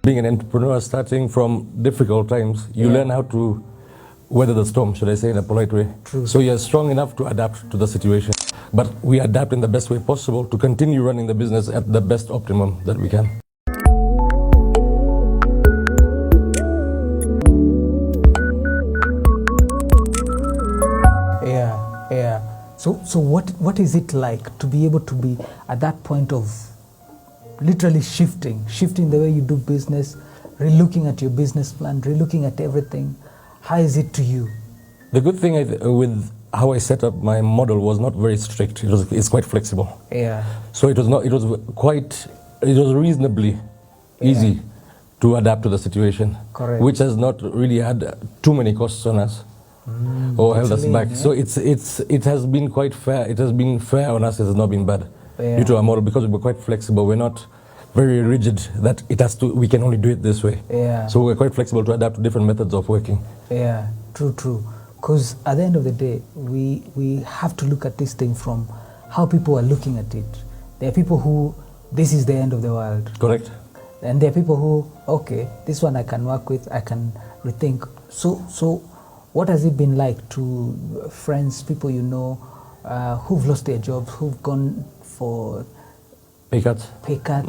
Being an entrepreneur, starting from difficult times, you learn how to weather the storm, should I say, in a polite way. True. So you're strong enough to adapt to the situation. But we adapt in the best way possible to continue running the business at the best optimum that we can. Yeah. So what is it like to be able to be at that point of literally shifting the way you do business, relooking at your business plan, relooking at everything? How is it to you? The good thing with how I set up my model was not very strict. It's quite flexible. Yeah. So it was reasonably easy to adapt to the situation. Correct. Which has not really had too many costs on us. Or held us back. Yeah? So it has been quite fair. It has been fair on us. It has not been bad due to our model, because we're quite flexible. We're not very rigid that we can only do it this way. Yeah. So we're quite flexible to adapt to different methods of working. Yeah, true. Because at the end of the day, we have to look at this thing from how people are looking at it. There are people who, this is the end of the world. Correct. And there are people who, okay, this one I can work with, I can rethink. So what has it been like to friends, people you know, who've lost their jobs, who've gone for pay cuts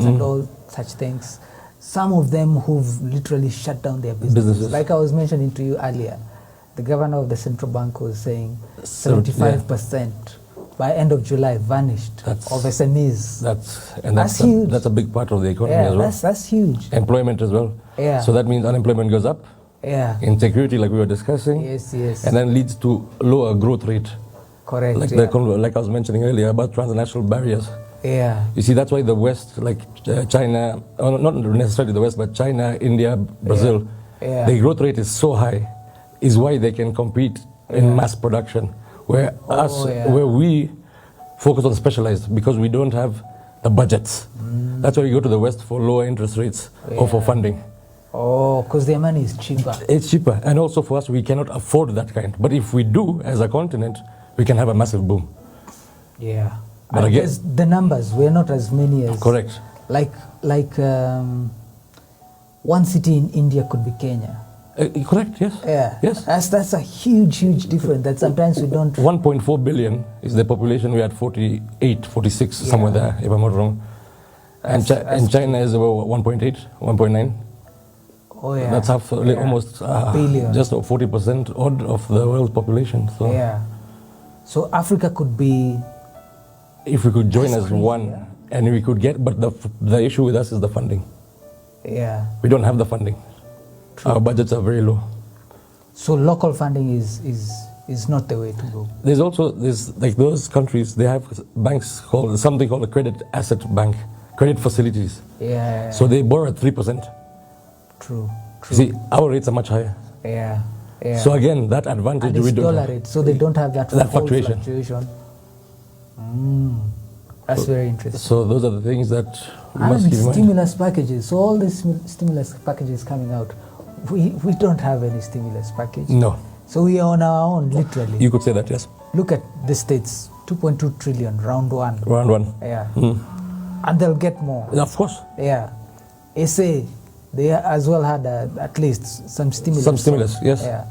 and all such things? Some of them who've literally shut down their businesses. Like I was mentioning to you earlier, the governor of the central bank was saying 75% by end of July vanished of SMEs. That's huge. That's a big part of the economy as well. That's huge. Employment as well. Yeah. So that means unemployment goes up. Yeah. Insecurity, like we were discussing. Yes. And then leads to lower growth rate. Correct. Like I was mentioning earlier about transnational barriers. Yeah. You see, that's why the West, like China, not necessarily the West, but China, India, Brazil, the growth rate is so high, is why they can compete in mass production. Where we focus on specialized, because we don't have the budgets. That's why we go to the West for lower interest rates or for funding. Oh, because their money is cheaper. It's cheaper. And also for us, we cannot afford that kind. But if we do, as a continent, we can have a massive boom. Yeah. But again, the numbers were not as many as... Correct. Like one city in India could be Kenya. Correct, yes. Yeah. Yes. That's a huge difference that sometimes we don't... 1.4 billion is the population. We had 48, 46, somewhere there, if I'm not wrong. And China is about 1.8, 1.9. Oh, yeah. That's half, almost billion. Just 40% odd of the world's population. So. Yeah. So Africa could be... If we could join as one, and we could get, but the issue with us is the funding. Yeah. We don't have the funding. True. Our budgets are very low. So local funding is not the way to go. There's like those countries, they have banks something called a credit asset bank, credit facilities. Yeah. So they borrow at 3%. True. See, our rates are much higher. Yeah. So again, that advantage and we don't dollar have. rate, so they don't have that fluctuation. That's very interesting. So those are the things that we must keep in mind. Stimulus packages. So all these stimulus packages coming out, we don't have any stimulus package. No. So we are on our own, literally. You could say that, yes. Look at the states, 2.2 trillion, round one. Round one. Yeah. And they'll get more. Of course. Yeah. SA, they as well had at least some stimulus. Some stimulus, yes. Yeah.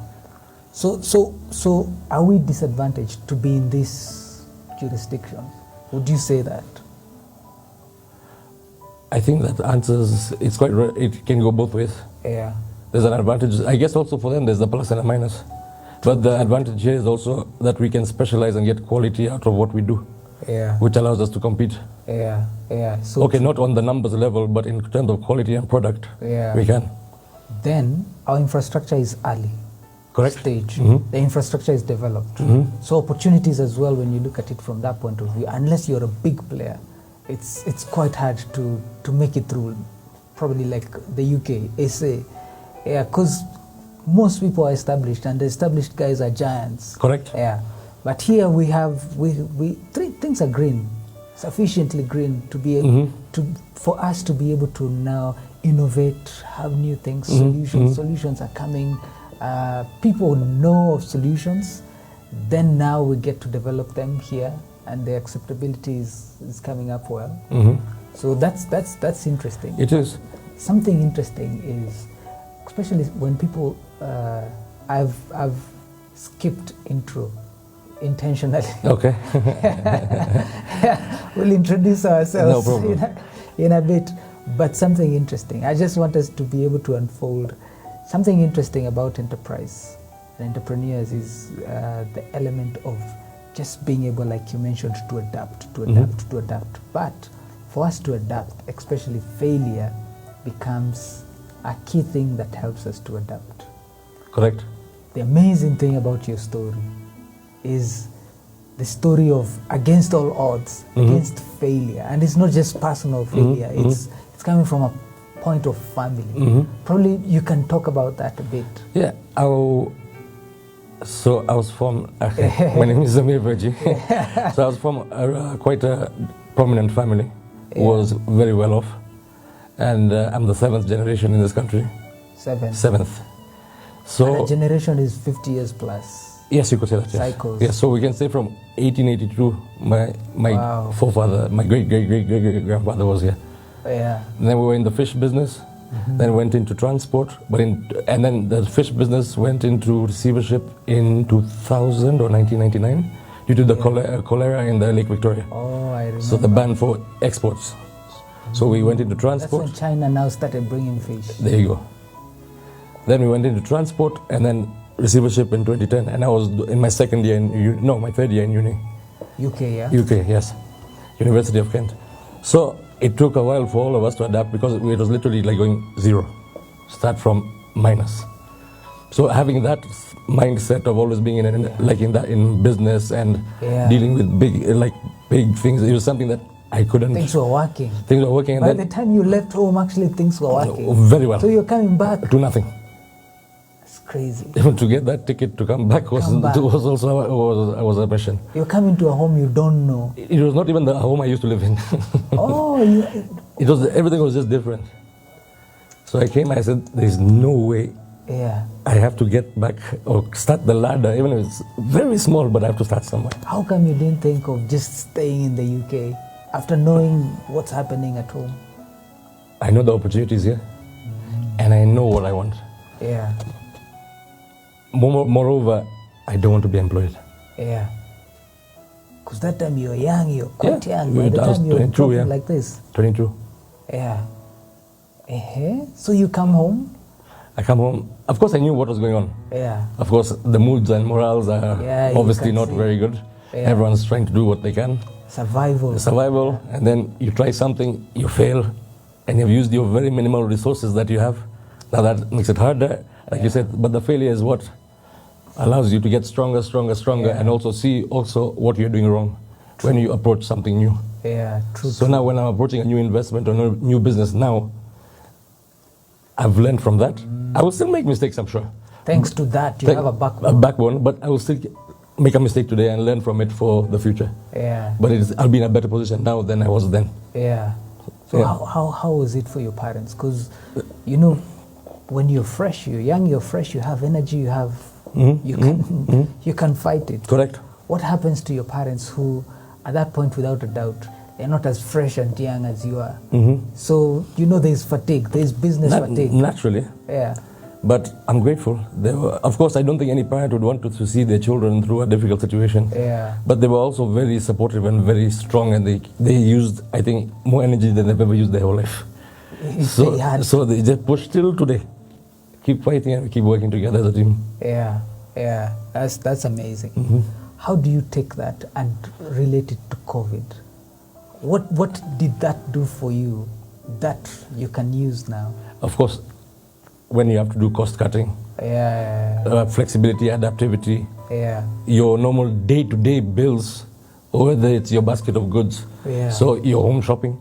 So are we disadvantaged to be in this jurisdiction? Would you say that? I think that answers, it can go both ways. Yeah. There's an advantage. I guess also for them there's a plus and a minus. But the advantage here is also that we can specialize and get quality out of what we do. Yeah. Which allows us to compete. Yeah. So okay, not on the numbers level, but in terms of quality and product, we can. Then our infrastructure is early. Correct. Stage. The infrastructure is developed. So opportunities as well, when you look at it from that point of view, unless you're a big player, it's quite hard to make it through, probably like the UK, SA. Yeah, because most people are established, and the established guys are giants. Correct. Yeah. But here we have, three things are green, sufficiently green to be able for us to be able to now innovate, have new things, solutions are coming. People know of solutions, then now we get to develop them here, and the acceptability is coming up well. So that's interesting. It is. something interesting is, especially when people, I've skipped intro intentionally. Okay. We'll introduce ourselves No problem. in a bit, but something interesting. I just want us to be able to unfold something interesting about enterprise and entrepreneurs is the element of just being able, like you mentioned, to adapt, to adapt, to adapt. But for us to adapt, especially failure, becomes a key thing that helps us to adapt. Correct. The amazing thing about your story is the story of against all odds, against failure. And it's not just personal failure, it's coming from a point of family. Probably you can talk about that a bit. Yeah, I was from, my name is Zameer Verjee. So I was from quite a prominent family, was very well off. And I'm the 7th generation in this country. Seventh. So and a generation is 50 years plus. Yes, you could say that. Yes. Cycles. Yes, so we can say from 1882, my forefather, my great-great-great-great-grandfather was here. Yeah. And then we were in the fish business, then went into transport, and then the fish business went into receivership in 2000 or 1999 due to the cholera in the Lake Victoria. Oh, I remember. So the ban for exports. So we went into transport. That's when China now started bringing fish. There you go. Then we went into transport and then receivership in 2010, and I was in my second year my third year in uni. UK, yeah? UK, yes. University of Kent. So it took a while for all of us to adapt because it was literally like going zero. Start from minus. So having that mindset of always being in business and dealing with big things, it was something that I couldn't. Things were working. Things were working. By the time you left home, actually things were working. Very well. So you're coming back to nothing. Crazy. Even to get that ticket to come back was also a mission. You're coming to a home you don't know. It was not even the home I used to live in. Everything was just different. So I came, I said, there's no way. Yeah. I have to get back or start the ladder, even if it's very small, but I have to start somewhere. How come you didn't think of just staying in the UK after knowing what's happening at home? I know the opportunities here, and I know what I want. Yeah. Moreover, I don't want to be employed. Yeah. Because that time you're young, you're quite young. By the I was time you're 22, talking like this. 22. Yeah. So you come home? I come home. Of course, I knew what was going on. Yeah. Of course, the moods and morals are obviously not very good. Yeah. Everyone's trying to do what they can. Survival. And then you try something, you fail, and you've used your very minimal resources that you have. Now that makes it harder, like you said, but the failure is what allows you to get stronger, and also see what you're doing wrong when you approach something new. Yeah, true. So now when I'm approaching a new investment or a new business now, I've learned from that. I will still make mistakes, I'm sure. Thanks to that, you have a backbone. A backbone, but I will still make a mistake today and learn from it for the future. Yeah. But I'll be in a better position now than I was then. Yeah. So how was it for your parents? Because, when you're fresh, you're young, you're fresh, you have energy, you have... You can fight it. Correct. What happens to your parents who, at that point, without a doubt, they're not as fresh and young as you are? So, there's fatigue, there's business fatigue. Naturally. Yeah. But I'm grateful. Of course, I don't think any parent would want to see their children through a difficult situation. Yeah. But they were also very supportive and very strong, and they used, I think, more energy than they've ever used their whole life. So they just push till today. Keep fighting and keep working together as a team. Yeah. That's amazing. How do you take that and relate it to COVID? What did that do for you that you can use now? Of course, when you have to do cost cutting, flexibility, adaptivity, your normal day-to-day bills, or whether it's your basket of goods, so your home shopping,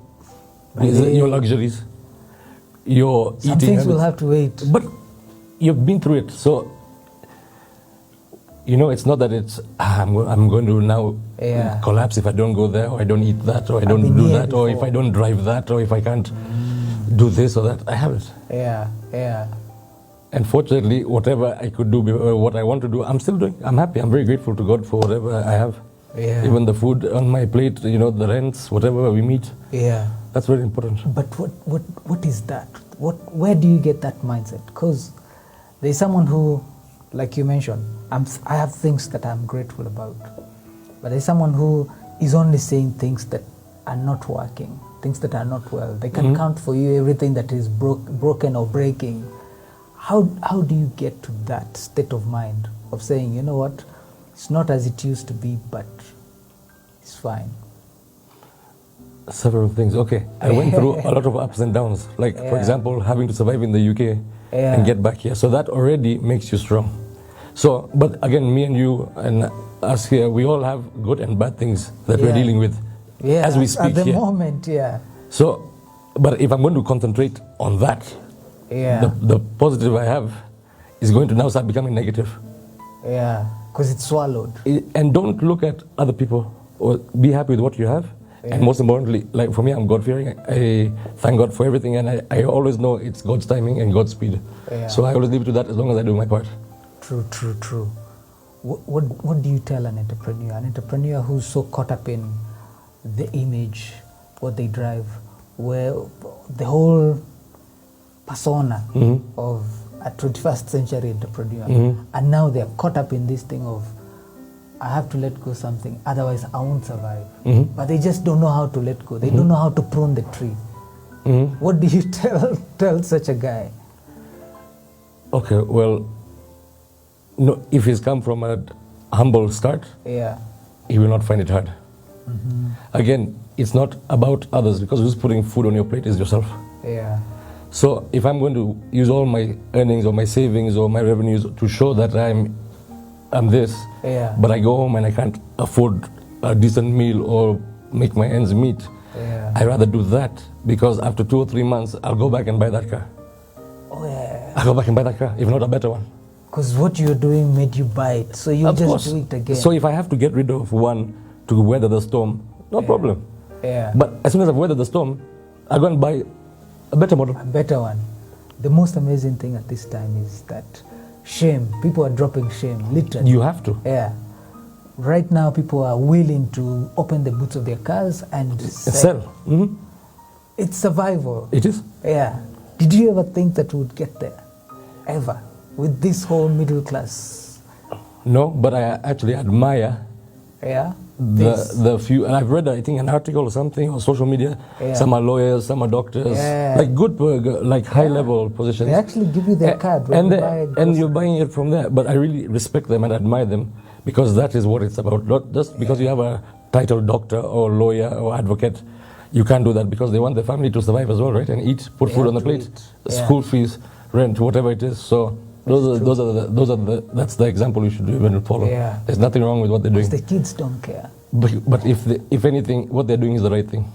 your luxuries, your eating. Some things will have to wait. But you've been through it, so it's not that it's I'm going to now collapse if I don't go there, or I don't eat that, or I don't do that, before. Or if I don't drive that, or if I can't do this or that. I have it. Yeah. And fortunately, whatever I could do, what I want to do, I'm still doing. I'm happy. I'm very grateful to God for whatever I have. Yeah. Even the food on my plate, the rents, whatever we meet. Yeah. That's very important. But what is that? Where do you get that mindset? Because there's someone who, like you mentioned, I have things that I'm grateful about, but there's someone who is only saying things that are not working, things that are not well. They can count for you everything that is broken or breaking. How do you get to that state of mind of saying, you know what, it's not as it used to be, but it's fine? Several things. Okay, I went through a lot of ups and downs. Like, for example, having to survive in the UK and get back here. So that already makes you strong. So, but again, me and you and us here, we all have good and bad things that we're dealing with as we speak at the here. moment. So, but if I'm going to concentrate on that, the positive I have is going to now start becoming negative. Because it's swallowed. And don't look at other people, or be happy with what you have. And most importantly, like for me, I'm God-fearing. I thank God for everything, and I always know it's God's timing and God's speed. So I always leave it to that as long as I do my part. True. What do you tell an entrepreneur? An entrepreneur who's so caught up in the image, what they drive, where the whole persona of a 21st century entrepreneur, and now they're caught up in this thing of, I have to let go something, otherwise I won't survive. But they just don't know how to let go. They don't know how to prune the tree. What do you tell such a guy? Okay, well, no, if he's come from a humble start, he will not find it hard. Again, it's not about others, because who's putting food on your plate is yourself. So if I'm going to use all my earnings or my savings or my revenues to show that I'm this, but I go home and I can't afford a decent meal or make my ends meet, I'd rather do that, because after 2 or 3 months, I'll go back and buy that car. I'll go back and buy that car, if not a better one. Because what you're doing made you buy it, so you just do it again. So if I have to get rid of one to weather the storm, no problem. But as soon as I've weathered the storm, I'll go and buy a better model. A better one. The most amazing thing at this time is that shame. People are dropping shame, literally. You have to. Right now, people are willing to open the boots of their cars and sell. It's survival. It is. Did you ever think that we would get there? Ever? With this whole middle class? No, but I actually admire the few, and I've read, I think, an article or something on social media. Some are lawyers, some are doctors, like good, like high-level positions. They actually give you their card and you're buying it from there. But I really respect them and admire them, because that is what it's about. Not just because you have a title doctor or lawyer or advocate, you can't do that, because they want the family to survive as well, right? And eat, put food on the plate, school fees, rent, whatever it is. So that's the example you should even follow. There's nothing wrong with what they're doing. The kids don't care. But if anything, what they're doing is the right thing.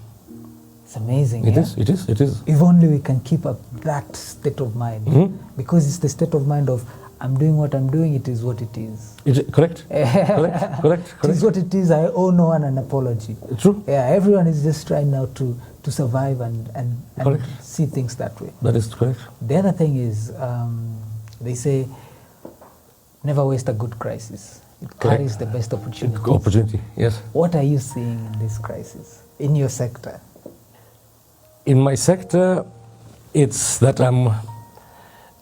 It's amazing. It is. If only we can keep up that state of mind, because it's the state of mind of, I'm doing what I'm doing, it is what it is. Correct. It is what it is. I owe no one an apology. True. Everyone is just trying now to survive and see things that way. That is correct. The other thing is, they say, never waste a good crisis. It carries the best opportunity. Opportunity, yes. What are you seeing in this crisis, in your sector? In my sector, it's that I'm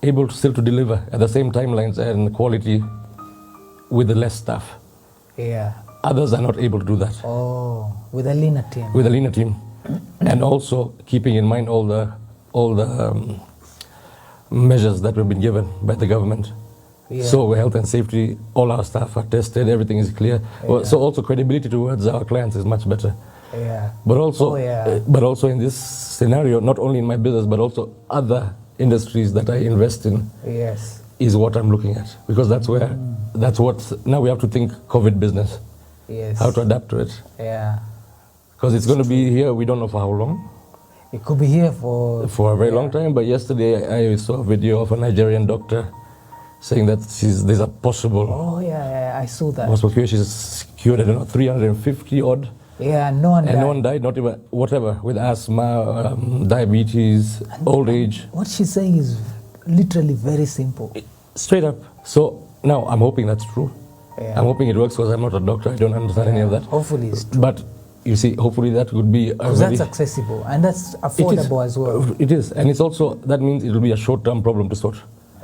able to still to deliver at the same timelines and quality with the less staff. Others are not able to do that. With a leaner team. With a leaner team. And also keeping in mind all the measures that we've been given by the government. So health and safety, all our staff are tested, everything is clear. So also credibility towards our clients is much better. But also in this scenario, not only in my business, but also other industries that I invest in, is what I'm looking at. Because that's what, now we have to think COVID business. How to adapt to it. Because it's going to be here, we don't know for how long. It could be here for a very long time. But yesterday I saw a video of a Nigerian doctor saying that there's a possible. I saw that. Possible cure. She's cured, I don't know, 350 odd. No one died. Not even whatever, with asthma, diabetes, old age. What she's saying is literally very simple. Straight up. So now I'm hoping that's true. I'm hoping it works, because I'm not a doctor. I don't understand any of that. Hopefully it's true. But you see, hopefully that would be a Because that's accessible and that's affordable as well. It is, and it's also, that means it will be a short-term problem to sort.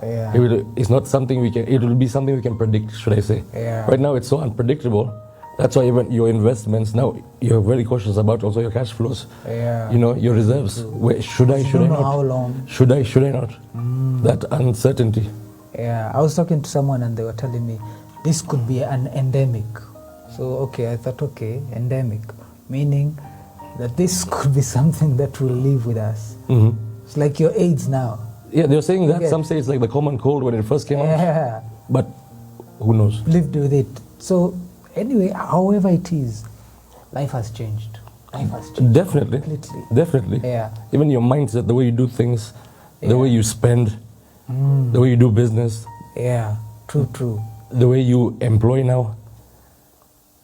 Yeah. It's not something it will be something we can predict, should I say. Yeah. Right now it's so unpredictable. That's why even your investments now, you're very cautious about also your cash flows. Yeah. You know, your reserves. Where, should I don't know not? how long. Should I not? That uncertainty. Yeah, I was talking to someone and they were telling me this could be an endemic. So, okay, I thought, okay, endemic, meaning that this could be something that will live with us. It's like your AIDS now. Yeah, they're saying that. Yeah. Some say it's like the common cold when it first came out. Yeah, But who knows? lived with it. So, anyway, however it is, life has changed. Life has changed Definitely. completely. Definitely. Yeah. Even your mindset, the way you do things, Yeah. the way you spend, the way you do business, Yeah, true. the way you employ now.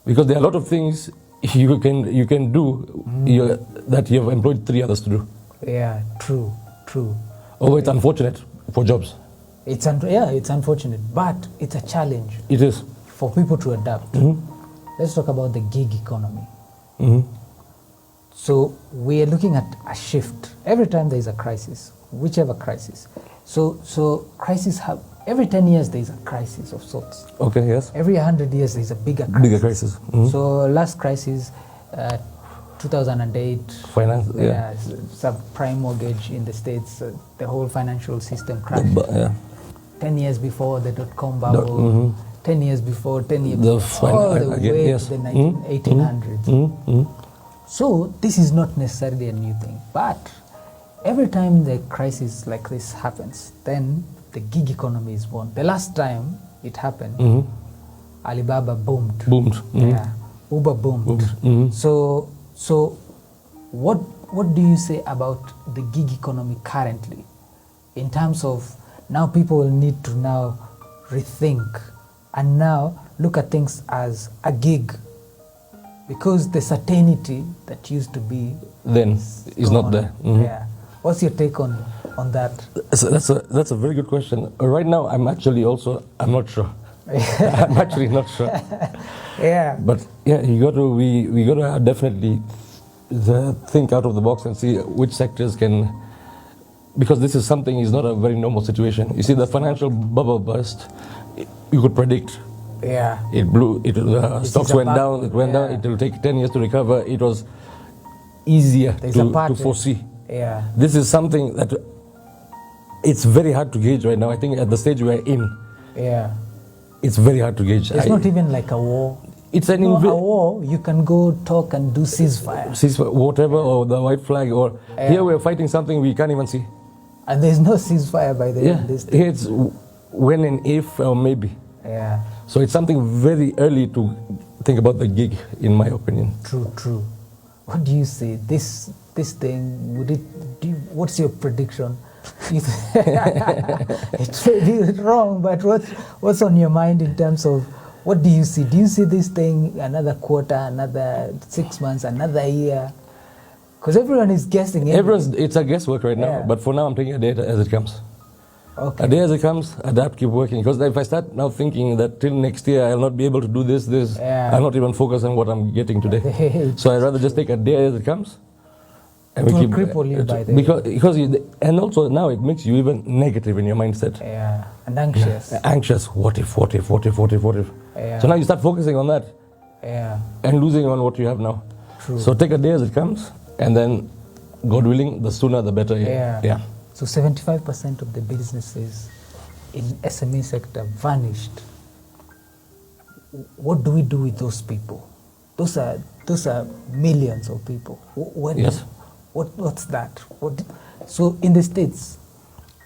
Because there are a lot of things you can do that you have employed 3 others to do. Yeah, true. Oh, it's unfortunate for jobs. It's unfortunate, but it's a challenge It is. for people to adapt. Let's talk about the gig economy. So we are looking at a shift. Every time there is a crisis, whichever crisis. So crises have, every 10 years there is a crisis of sorts. Okay, yes. Every 100 years there is a bigger crisis. Bigger crisis. So last crisis, 2008. Finance, yeah. Subprime mortgage in the States, the whole financial system crashed. Yeah. 10 years before the dot-com bubble, 10 years before, 10 years all the way yes. to the 1800s. So this is not necessarily a new thing, but every time the crisis like this happens, then the gig economy is born. The last time it happened, Alibaba boomed. Yeah, Uber boomed. So what do you say about the gig economy currently, in terms of now people will need to now rethink and now look at things as a gig, because the certainty that used to be Then is not gone. there. Yeah. What's your take on that? So that's a very good question. Right now, I'm not sure. I'm actually not sure. Yeah. But yeah, we got to definitely think out of the box and see which sectors can, because this is something is not a very normal situation. You see, the financial bubble burst, you could predict. Yeah. It blew. Stocks went down. It went down. Yeah. It will take 10 years to recover. It was easier to foresee. Yeah. This is something that it's very hard to gauge right now. I think at the stage we are in, Yeah. it's very hard to gauge. It's not even like a war. It's an a war, you can go talk and do ceasefire. Whatever, or the white flag, or here we're fighting something we can't even see. And there's no ceasefire by the end. Here it's when and if or maybe. Yeah. So it's something very early to think about the gig, in my opinion. True. What do you say? This thing, what's your prediction? It may be wrong, but what's on your mind in terms of what do you see? Do you see this thing another quarter, another 6 months, another year? Because everyone is guessing. It's a guesswork right now, Yeah. but for now I'm taking a day as it comes. Okay. A day as it comes, adapt, keep working. Because if I start now thinking that till next year I'll not be able to do this, Yeah. I'll not even focus on what I'm getting today. So I'd rather just take a day as it comes. And It will cripple you by the and also now it makes you even negative in your mindset. Yeah, and anxious. Anxious. What if? Yeah. So now you start focusing on that Yeah. and losing on what you have now. True. So take a day as it comes, and then, God willing, the sooner the better. Yeah. So 75% of the businesses in SME sector vanished. What do we do with those people? Those are millions of people. Yes. What's that? So in the States,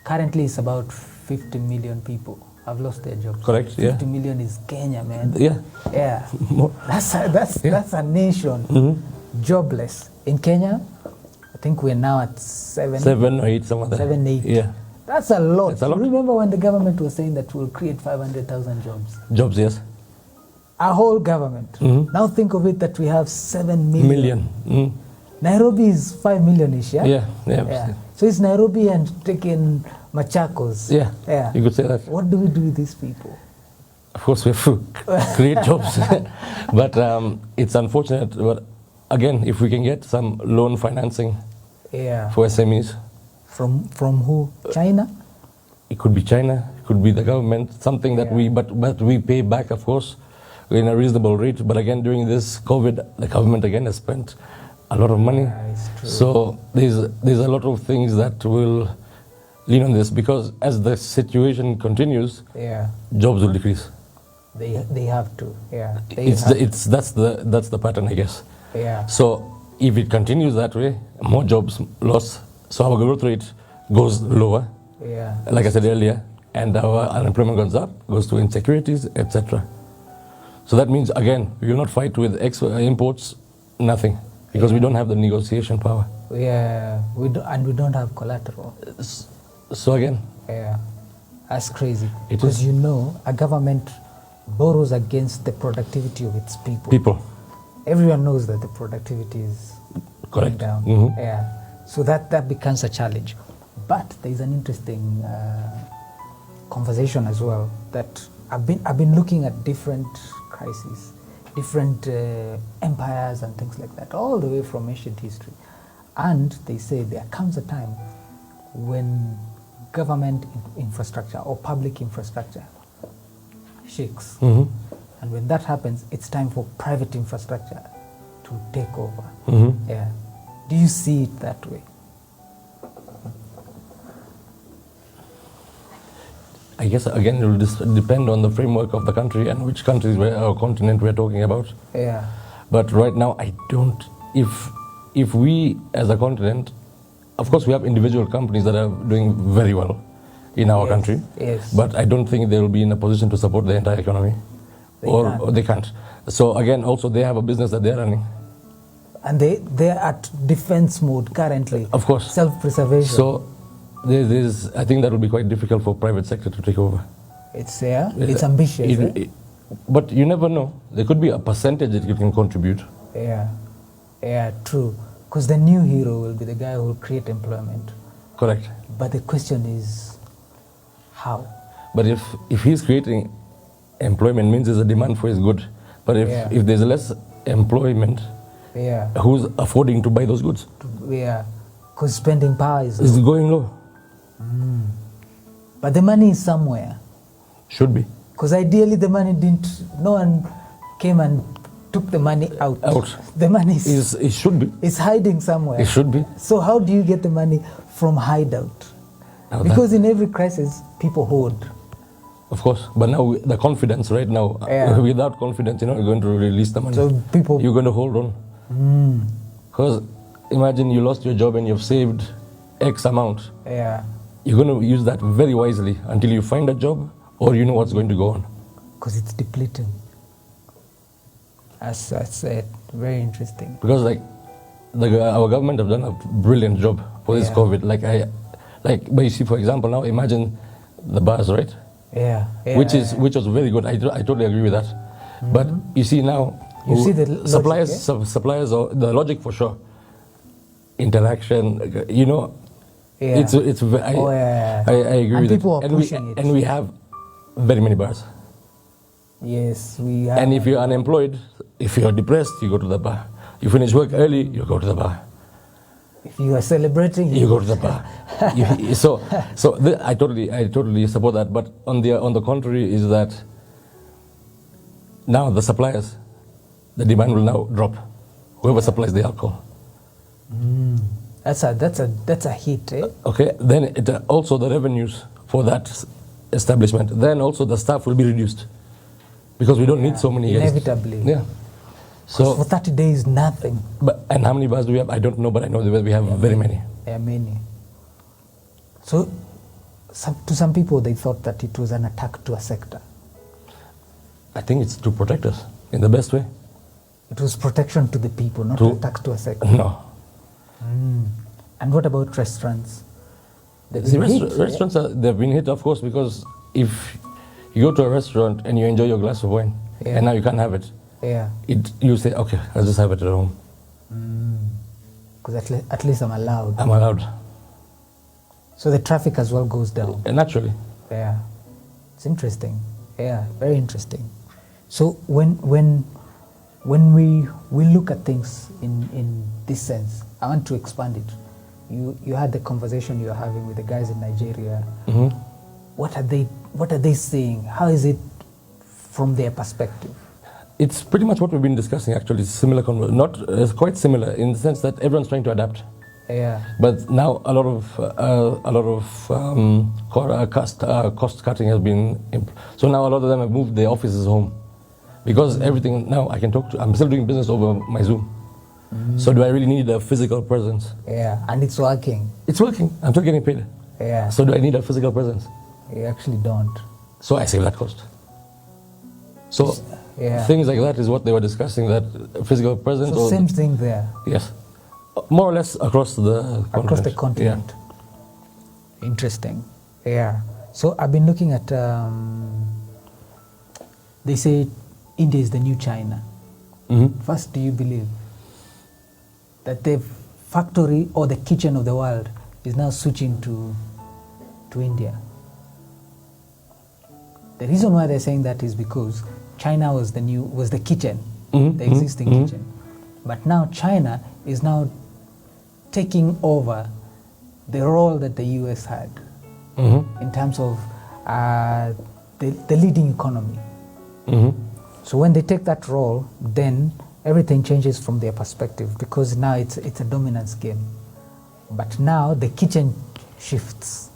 currently it's about 50 million people have lost their jobs. Correct. 50 million is Kenya, man. Yeah. Yeah. That's a nation jobless. In Kenya, I think we're now at 7 or 8, some of that. 7, 8. Yeah. That's a lot. It's a lot. Remember when the government was saying that we'll create 500,000 jobs? Jobs, yes. Our whole government. Now think of it that we have 7 million. Nairobi is 5 million-ish, yeah? Yeah. So it's Nairobi and taking Machakos. Yeah. You could say that. What do we do with these people? Of course, we have to create jobs. But it's unfortunate. But again, if we can get some loan financing Yeah. for SMEs, From who? China? it could be China, it could be the government, something that Yeah. but we pay back, of course, in a reasonable rate. But again, during this COVID, the government again has spent a lot of money. Yeah, it's true. So there's a lot of things that will lean on this, because as the situation continues, Yeah. jobs will decrease. They have to. Yeah. That's the pattern, I guess. Yeah. So if it continues that way, more jobs lost, so our growth rate goes lower, Yeah. like I said earlier, and our unemployment goes up, goes to insecurities, etc. So that means, again, we will not fight with imports, nothing, because we don't have the negotiation power. Yeah. We don't have collateral. So again, Yeah. That's crazy. It Because is. a government borrows against the productivity of its people. people, Everyone knows that the productivity is going correct. down. Mhm. Yeah. So that becomes a challenge. But there is an interesting conversation as well that I've been looking at different crises, different empires and things like that, all the way from ancient history. And they say there comes a time when government infrastructure or public infrastructure shakes. Mhm. And when that happens, it's time for private infrastructure to take over. Mhm. Yeah. Do you see it that way? I guess again it will depend on the framework of the country and which countries or continent we're talking about. Yeah. But right now, I don't. If we as a continent, of course, we have individual companies that are doing very well in our Yes, country. yes. But I don't think they will be in a position to support the entire economy, Can't. or they can't. So again, also they have a business that they're running. And they're at defense mode currently. Of course. Self-preservation. So there's I think that will be quite difficult for private sector to take over. It's ambitious. But you never know. There could be a percentage that you can contribute. Yeah, true. Because the new hero will be the guy who will create employment. Correct. But the question is, how? But if he's creating employment, means there's a demand for his good. But if there's less employment, Yeah. who's affording to buy those goods? Yeah. Because spending power is It's low. going low. But the money is somewhere. Should be. Because ideally the money no one came and took the money out. The money It should be. is hiding somewhere. It should be. So how do you get the money from hideout? Now Because in every crisis, people hoard. Of course. But now the confidence right now, Yeah. without confidence, you're not going to release the money. So people... You're going to hold on. Because imagine you lost your job and you've saved X amount. Yeah. You're going to use that very wisely until you find a job or you know what's going to go on. Because it's depleting. As I said, very interesting. Because our government have done a brilliant job for this Yeah. COVID. But you see, for example, now imagine the bars, right? Yeah. Which was very good. I totally agree with that. But you see now, You see the logic, suppliers, or the logic for sure. Interaction, Yeah. I agree And with people it. are pushing it. And we have very many bars. Yes, we have. And if you're unemployed, if you're depressed, you go to the bar. You finish work early, you go to the bar. If you are celebrating, You go to the bar. I totally support that. But on the contrary is that now the suppliers, the demand will now drop. Whoever supplies the alcohol. That's a hit, eh? Okay. Then also the revenues for that establishment. Then also the staff will be reduced because we don't need so many guests. Inevitably. Yeah. So for 30 days, nothing. And how many bars do we have? I don't know, but I know that we have very many. There are many. So, to some people, they thought that it was an attack to a sector. I think it's to protect us in the best way. It was protection to the people, not an attack to a sector. No. And what about restaurants? Restaurants, they've been hit, of course, because if you go to a restaurant and you enjoy your glass of wine, and now you can't have it, you say, okay, I'll just have it at home. Because at least I'm allowed. I'm allowed. So the traffic as well goes down. Naturally. Yeah. It's interesting. Yeah, very interesting. So when when we look at things in this sense, I want to expand it. You had the conversation you're having with the guys in Nigeria. Mm-hmm. What are they saying? How is it from their perspective? It's pretty much what we've been discussing. Actually, it's similar, it's quite similar in the sense that everyone's trying to adapt. Yeah. But now a lot of cost cutting has been. So now a lot of them have moved their offices home, because everything now I can talk to. I'm still doing business over my Zoom. So do I really need a physical presence? Yeah, and it's working. It's working. I'm still getting paid. Yeah. So do I need a physical presence? You actually don't. So I save that cost. So things like that is what they were discussing, that physical presence. So same thing there. Yes. More or less across the continent. Across the continent. Yeah. Interesting. Yeah. So I've been looking at, they say India is the new China. Mm-hmm. First, do you believe that the factory or the kitchen of the world is now switching to India? The reason why they're saying that is because China was the kitchen, the existing kitchen. But now China is now taking over the role that the US had in terms of the leading economy. So when they take that role, then everything changes from their perspective, because now it's a dominance game. But now the kitchen shifts.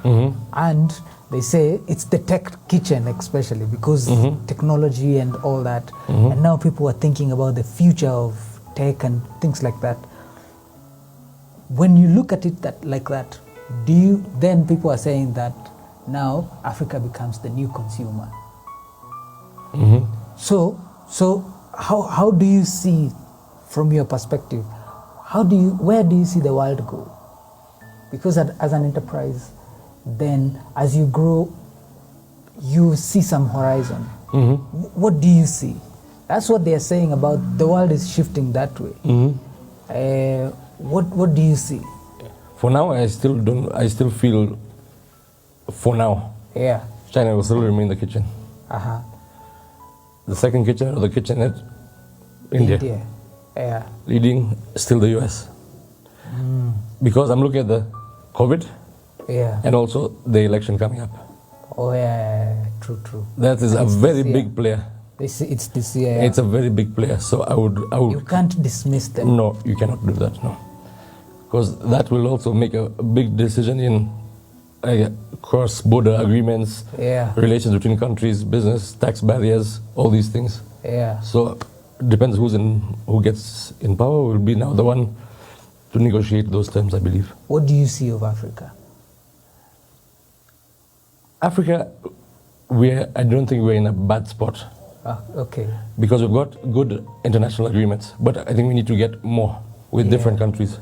And they say it's the tech kitchen, especially because technology and all that. And now people are thinking about the future of tech and things like that. When you look at it like that, then people are saying that now Africa becomes the new consumer. So how do you see, from your perspective, where do you see the world go? Because as an enterprise, then as you grow, you see some horizon. What do you see? That's what they are saying about the world is shifting that way. What do you see? For now, I still feel, for now, China will still remain the kitchen. The second kitchen, or the kitchenette, India. Leading, still the US. Because I'm looking at the COVID, and also the election coming up. True. That is a very big player. It's this year. It's a very big player. So I would. You can't dismiss them. No, you cannot do that. No, because that will also make a big decision in cross-border agreements, relations between countries, business, tax barriers, all these things. So it depends who gets in power will be now the one to negotiate those terms, I believe. What do you see of Africa? Africa, I don't think we're in a bad spot. Okay. Because we've got good international agreements, but I think we need to get more with different countries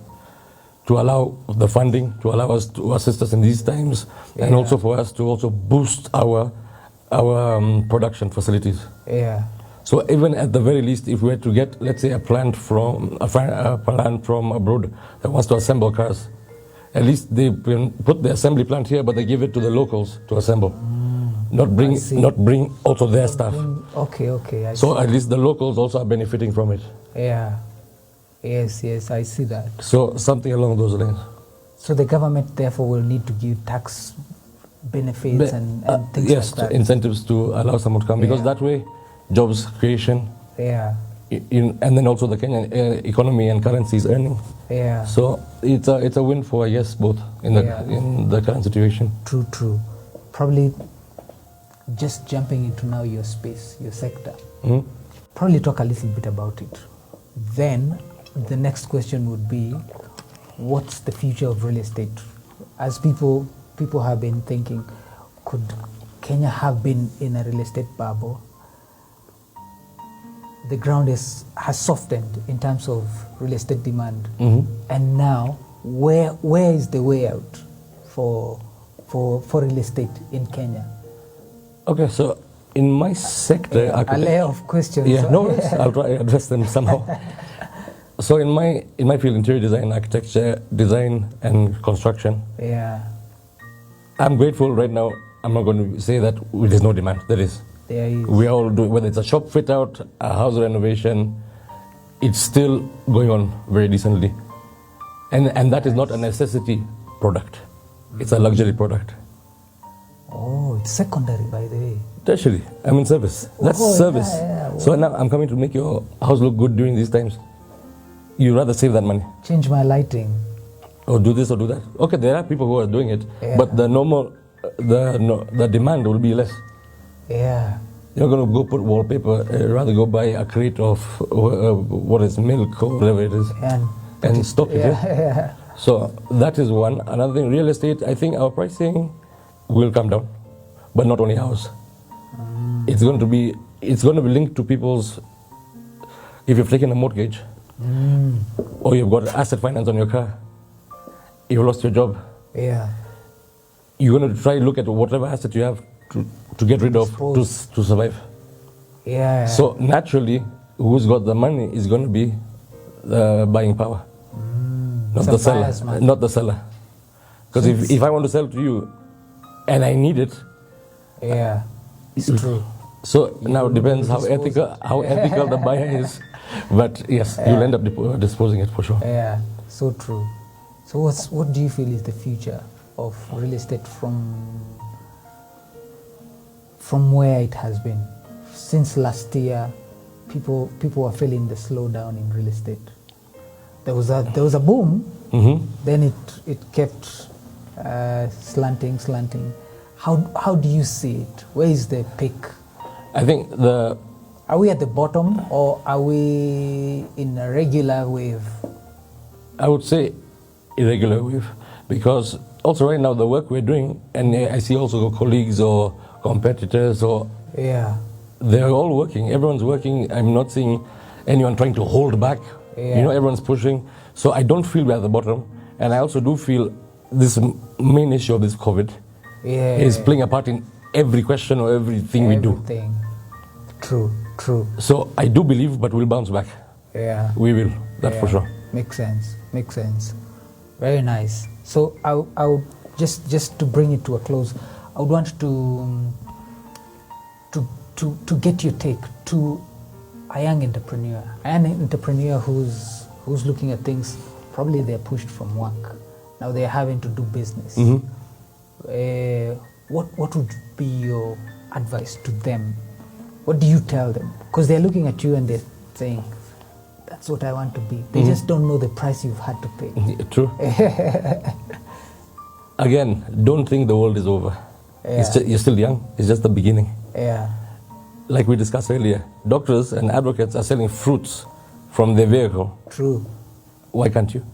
to allow the funding, to allow us to assist us in these times, and also for us to also boost our production facilities. So even at the very least, if we were to get, let's say, a plant from abroad that wants to assemble cars, at least they put the assembly plant here, but they give it to the locals to assemble. Not bring also their stuff. Okay. So at least the locals also are benefiting from it. Yes, I see that. So something along those lines. So the government therefore will need to give tax benefits and things like that. Yes, incentives to allow someone to come, because that way, jobs creation. And then also the Kenyan economy and currency is earning. So it's a win for, I guess, both in the current situation. True. Probably just jumping into now your space, your sector. Probably talk a little bit about it. Then the next question would be, what's the future of real estate? As people have been thinking, could Kenya have been in a real estate bubble? The ground has softened in terms of real estate demand, and now where is the way out for real estate in Kenya? Okay, so in my sector, a layer of questions. I'll try to address them somehow. So in my field, interior design, architecture, design, and construction. Yeah. I'm grateful right now. I'm not going to say that there's no demand. There is. There is. We are all doing, whether it's a shop fit out, a house renovation, it's still going on very decently. And that is not a necessity product. It's a luxury product. Oh, it's secondary, by the way. Tertiary. I mean service. That's service. Yeah. So now I'm coming to make your house look good during these times. You rather save that money. Change my lighting. Or do this or do that. Okay, there are people who are doing it, but the the demand will be less. Yeah. You're not going to go put wallpaper, rather go buy a crate of what is milk or whatever it is and stock it. Yeah. So that is one. Another thing, real estate, I think our pricing will come down, but not only ours. It's going to be linked to people's, if you've taken a mortgage or you've got asset finance on your car, you've lost your job. Yeah. You're going to try to look at whatever asset you have to get rid of to survive. Yeah. So naturally, who's got the money is going to be the buying power, not the seller. Not the seller. Because if I want to sell to you, and I need it, yeah, it's true. So now it depends how ethical the buyer is, but yes, you'll end up disposing it for sure. Yeah, so true. So what do you feel is the future of real estate from where it has been? Since last year, people are feeling the slowdown in real estate. There was a boom, then it kept slanting. How do you see it? Where is the peak? I think are we at the bottom or are we in a regular wave? I would say irregular wave, because also right now the work we're doing, and I see also colleagues or competitors they're all working. Everyone's working. I'm not seeing anyone trying to hold back. Everyone's pushing. So I don't feel we're at the bottom, and I also do feel this main issue of this COVID is playing a part in every question or everything we do. True. So I do believe, but we'll bounce back. Yeah. We will, that's for sure. Makes sense. Very nice. So I would just to bring it to a close, I would want to get your take to a young entrepreneur who's looking at things. Probably they're pushed from work. Now they're having to do business. What would be your advice to them? What do you tell them? Because they're looking at you and they're saying, that's what I want to be. They just don't know the price you've had to pay. True. Again, don't think the world is over. You're still young. It's just the beginning. Yeah. Like we discussed earlier, doctors and advocates are selling fruits from their vehicle. True. Why can't you?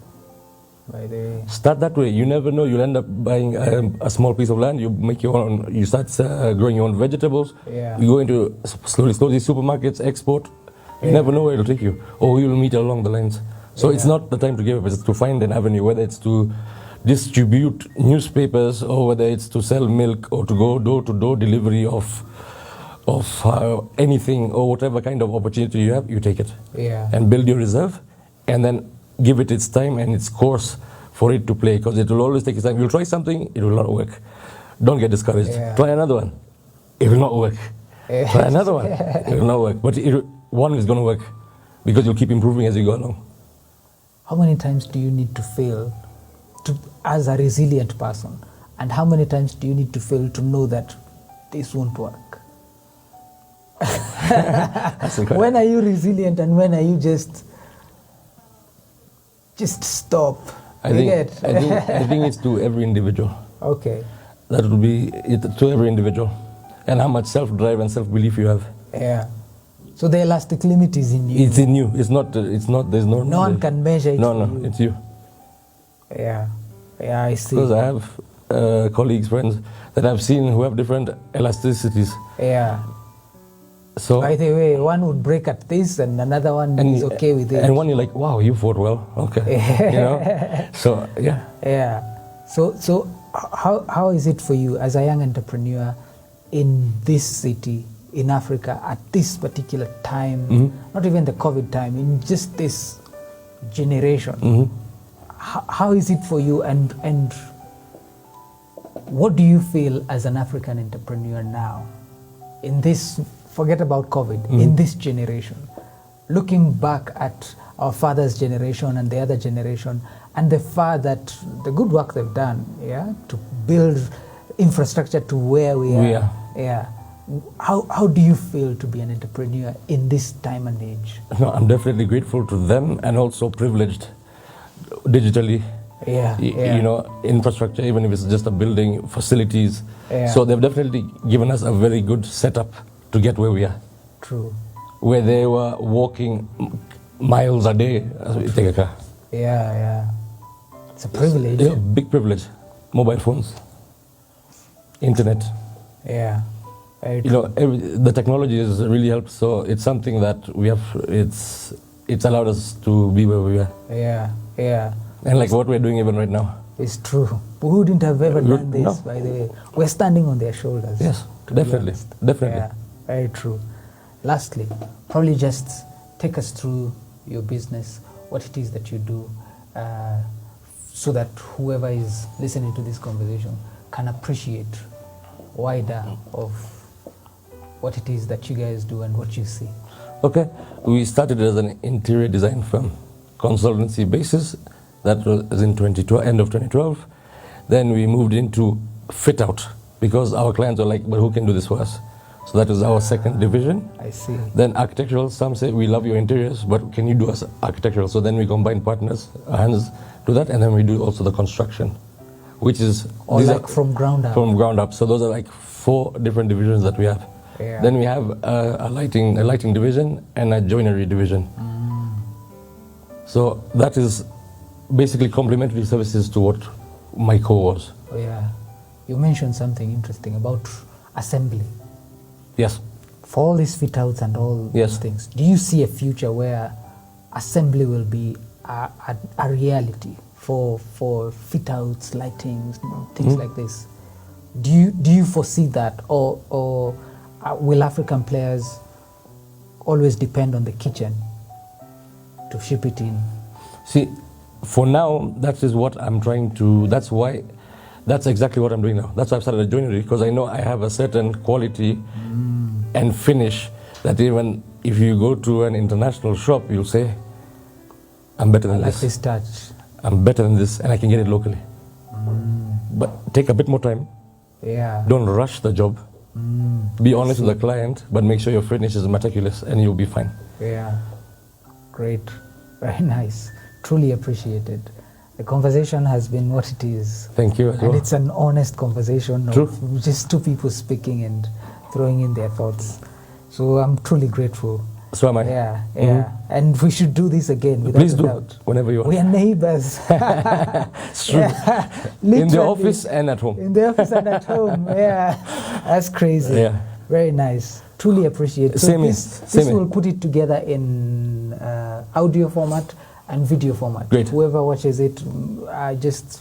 By the way. Start that way. You never know. You'll end up buying a small piece of land. You make your own. You start growing your own vegetables. Yeah. You go into slowly supermarkets, export. You never know where it'll take you, or you'll meet along the lines. So it's not the time to give up. It's to find an avenue, whether it's to distribute newspapers, or whether it's to sell milk, or to go door-to-door delivery of anything, or whatever kind of opportunity you have, you take it. Yeah. And build your reserve, and then give it its time and its course for it to play, because it will always take its time. You'll try something, it will not work. Don't get discouraged. Try another one, it will not work. Try another one, it will not work. But one is going to work, because you'll keep improving as you go along. How many times do you need to fail as a resilient person? And how many times do you need to fail to know that this won't work? When are you resilient and when are you just stop? I think it's to every individual. Okay. That would be it to every individual, and how much self-drive and self-belief you have. Yeah. So the elastic limit is in you. It's in you. It's not. There's no. No one can measure it. No, it's you. Yeah. I see. Because I have colleagues, friends that I've seen who have different elasticities. Yeah. So by the way, one would break at this, and another one is okay with it. And one you're like, wow, you fought well. Okay. So yeah. Yeah. So how is it for you as a young entrepreneur in this city, in Africa, at this particular time, not even the COVID time, in just this generation? How is it for you, and what do you feel as an African entrepreneur now in this, forget about COVID, in this generation, looking back at our father's generation and the other generation, and the good work they've done, to build infrastructure to where we are. Yeah. How do you feel to be an entrepreneur in this time and age? No, I'm definitely grateful to them and also privileged digitally. You know, infrastructure, even if it's just a building, facilities. So they've definitely given us a very good setup to get where we are. True. Where they were walking miles a day as we take a car. It's a privilege. Yeah, big privilege. Mobile phones, internet. Very you know, the technology has really helped. So it's something that we have. It's allowed us to be where we are. And like what we're doing even right now. It's true. Who wouldn't have ever done this, by the way? We're standing on their shoulders. Yes, definitely. Yeah, very true. Lastly, probably just take us through your business, what it is that you do, so that whoever is listening to this conversation can appreciate wider of what it is that you guys do and what you see. Okay, we started as an interior design firm, consultancy basis. That was in end of 2012. Then we moved into fit out because our clients were like, but who can do this for us? So that was our second division. I see. Then architectural, some say we love your interiors, but can you do us architectural? So then we combine partners, hands to that, and then we do also the construction, which is from ground up. From ground up. So those are like 4 different divisions that we have. Then we have a lighting division and a joinery division. So that is basically complementary services to what my core was. You mentioned something interesting about assembly. Yes. For all these fit outs and all these things, do you see a future where assembly will be a reality for fit outs, lighting, things like this? Do you foresee that, or will African players always depend on the kitchen to ship it in? See, for now, that is what I'm trying to, that's exactly what I'm doing now. That's why I've started a joinery, because I know I have a certain quality and finish that even if you go to an international shop, you'll say, I'm better than this. This touch. I'm better than this, and I can get it locally. But take a bit more time. Don't rush the job. Be honest with the client, but make sure your finish is meticulous, and you'll be fine. Great. Very nice. Truly appreciated. The conversation has been what it is. Thank you. And it's an honest conversation True. of just 2 people speaking and throwing in their thoughts. So I'm truly grateful. So am I. And we should do this again. Please do, doubt. whenever you want. We are neighbors. It's true. In the office and at home. In the office and at home, That's crazy. Very nice. Truly appreciate it. So this will put it together in audio format and video format. Great. Whoever watches it,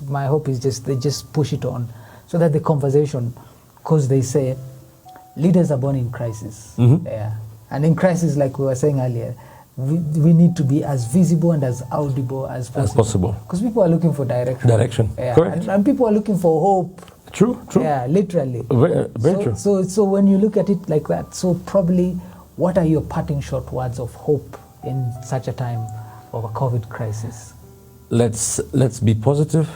my hope is they just push it on, so that the conversation, because they say leaders are born in crisis. And in crisis, like we were saying earlier, we need to be as visible and as audible as possible. Because people are looking for direction. Correct. And people are looking for hope. True. Yeah, literally. Very true. So when you look at it like that, so probably what are your parting short words of hope in such a time of a COVID crisis? Let's be positive.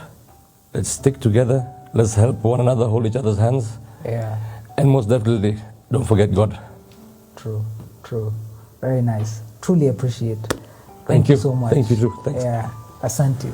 Let's stick together. Let's help one another, hold each other's hands. And most definitely, don't forget God. True. Very nice. Truly appreciate. Thank you so much. Thank you, too. Thanks. Asante.